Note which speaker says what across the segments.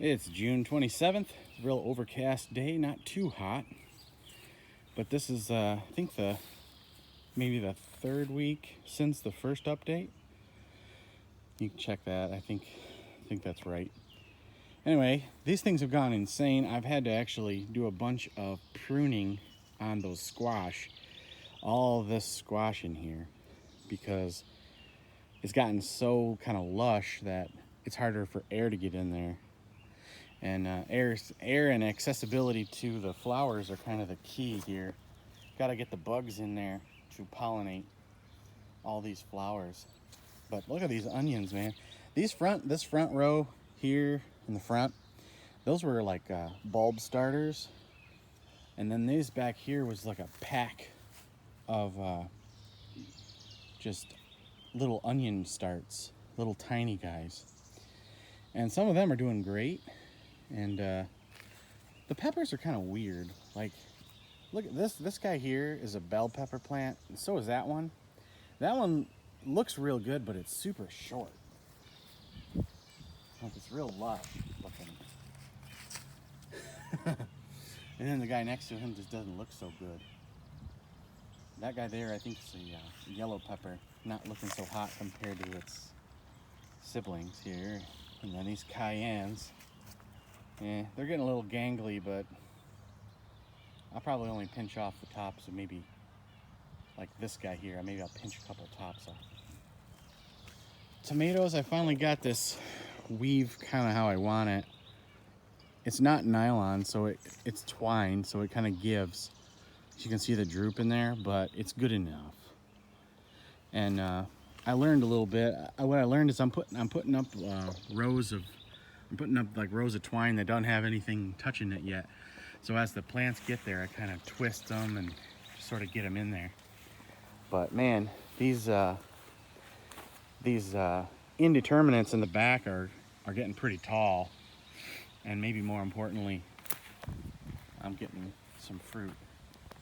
Speaker 1: It's June 27th, real overcast day, not too hot. But this is, I think, maybe the third week since the first update. You can check that. I think that's right. Anyway, these things have gone insane. I've had to actually do a bunch of pruning on those squash, all this squash in here, because it's gotten so kind of lush that it's harder for air to get in there. And air and accessibility to the flowers are kind of the key here. Got to get the bugs in there to pollinate all these flowers. But look at these onions, man. This front row here in the front, those were like bulb starters. And then these back here was like a pack of just little onion starts, little tiny guys. And some of them are doing great. And the peppers are kind of weird. Like, look at this. This guy here is a bell pepper plant, and so is that one. That one looks real good, but it's super short. Like, it's real lush looking. And then the guy next to him just doesn't look so good. That guy there, I think, is a yellow pepper, not looking so hot compared to its siblings here. And then these cayennes. Yeah, they're getting a little gangly, but I'll probably only pinch off the tops of maybe like this guy here. Maybe I'll pinch a couple tops off. Tomatoes, I finally got this weave kind of how I want it. It's not nylon, so it's twine, so it kind of gives. So you can see the droop in there, but it's good enough. And I learned a little bit. What I learned is I'm putting up rows of twine that don't have anything touching it yet. So as the plants get there, I kind of twist them and sort of get them in there. But man, these indeterminates in the back are getting pretty tall. And maybe more importantly, I'm getting some fruit.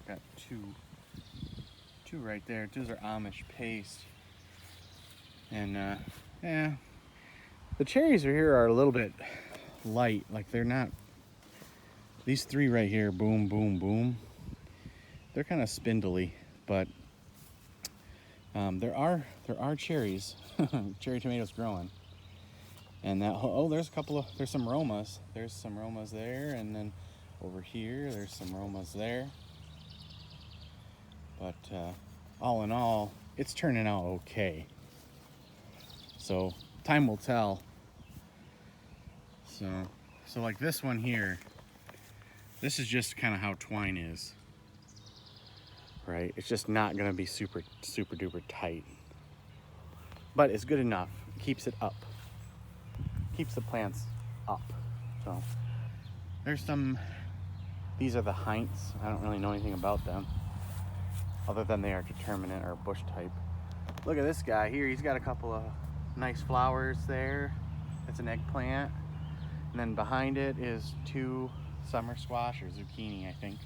Speaker 1: Got two right there. Those are Amish paste. And yeah. The cherries here are a little bit light, like they're not, these three right here, boom, boom, boom, they're kind of spindly, but there are cherries, cherry tomatoes growing. And that, oh, there's some romas. There's some romas there, and then over here, there's some romas there. But all in all, it's turning out okay. So time will tell. So like this one here, this is just kind of how twine is, right? It's just not gonna be super duper tight, but it's good enough. It keeps it up, keeps the plants up. So there's these are the Heinz. I don't really know anything about them other than they are determinate or bush type. Look at this guy here. He's got a couple of nice flowers there. It's an eggplant. And then behind it is two summer squash or zucchini, I think.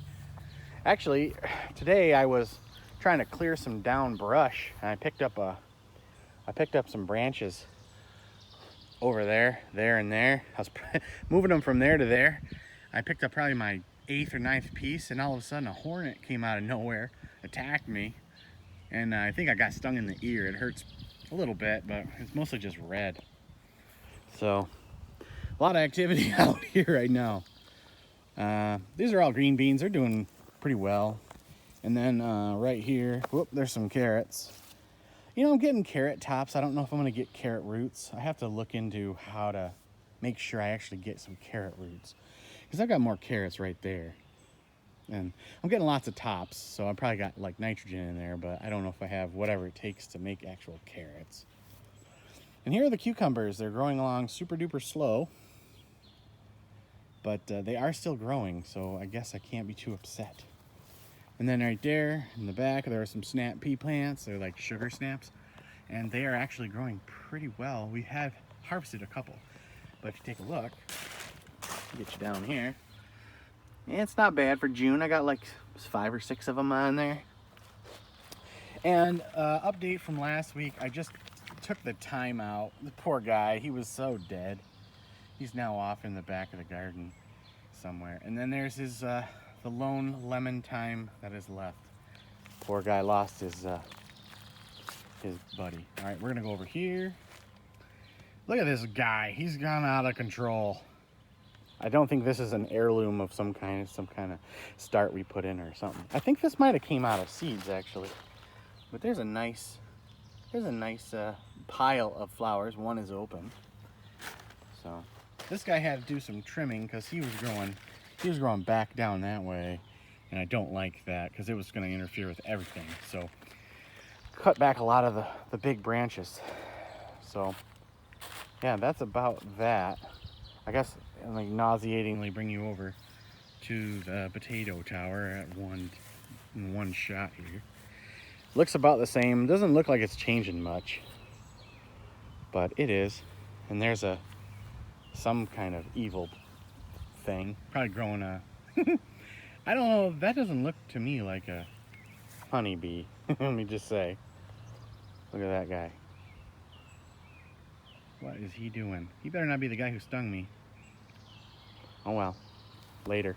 Speaker 1: Actually, today I was trying to clear some down brush, and I picked up some branches over there, and there. I was moving them from there to there. I picked up probably my 8th or 9th piece, and all of a sudden a hornet came out of nowhere, attacked me, and I think I got stung in the ear. It hurts a little bit, but it's mostly just red. So a lot of activity out here right now. These are all green beans. They're doing pretty well. And then right here, whoop, there's some carrots. You know, I'm getting carrot tops. I don't know if I'm gonna get carrot roots. I have to look into how to make sure I actually get some carrot roots, because I've got more carrots right there. And I'm getting lots of tops, so I probably got like nitrogen in there, but I don't know if I have whatever it takes to make actual carrots. And here are the cucumbers. They're growing along super duper slow, but they are still growing, so I guess I can't be too upset. And then right there in the back, there are some snap pea plants. They're like sugar snaps, and they are actually growing pretty well. We have harvested a couple, but if you take a look, I'll get you down here. Yeah, it's not bad for June. I got like 5 or 6 of them on there. And update from last week, I just took the thyme out. The poor guy, he was so dead. He's now off in the back of the garden somewhere. And then there's his the lone lemon thyme that is left. Poor guy lost his buddy. All right, we're gonna go over here. Look at this guy. He's gone out of control. I don't think this is an heirloom of some kind of start we put in or something. I think this might have came out of seeds actually. But there's a nice pile of flowers. One is open. So this guy had to do some trimming because he was growing back down that way, and I don't like that because it was going to interfere with everything. So cut back a lot of the big branches. So yeah, that's about that. I guess I'm like nauseatingly bring you over to the potato tower at one shot here. Looks about the same. Doesn't look like it's changing much, but it is. And there's some kind of evil thing probably growing a I don't know, that doesn't look to me like a honeybee. Let me just say, look at that guy. What is he doing? He better not be the guy who stung me. Oh well, later.